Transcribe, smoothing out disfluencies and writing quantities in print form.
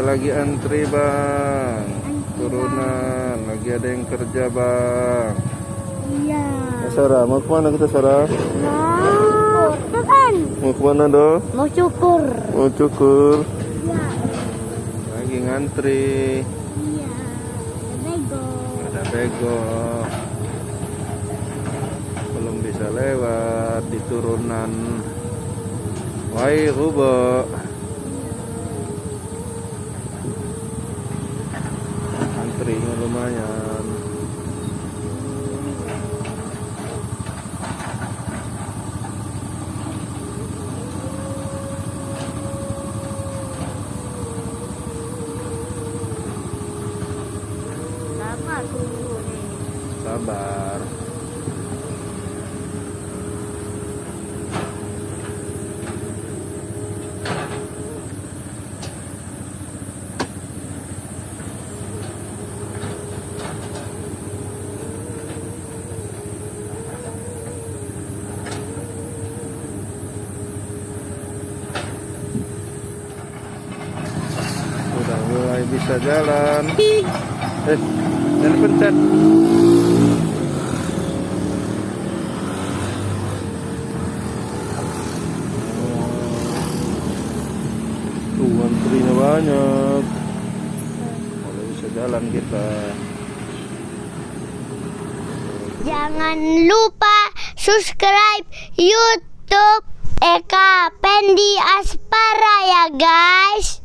lagi antri bang, turunan lagi ada yang kerja bang. Iya. Sarah, mau kemana kita Sarah? Mau kan? Mau kemana do? Mau cukur. Mau cukur. Iya. Lagi ngantri. Iya. Bego. Ada bego. Belum bisa lewat di turunan. Wai Rubo. Antrinya lumayan. Lama tunggu nih. Sabar. Udah mulai bisa jalan. Jangan pencet. Tuh antrinya banyak. Mulai bisa jalan kita. Jangan lupa subscribe YouTube Eka Pendi Aspara ya guys.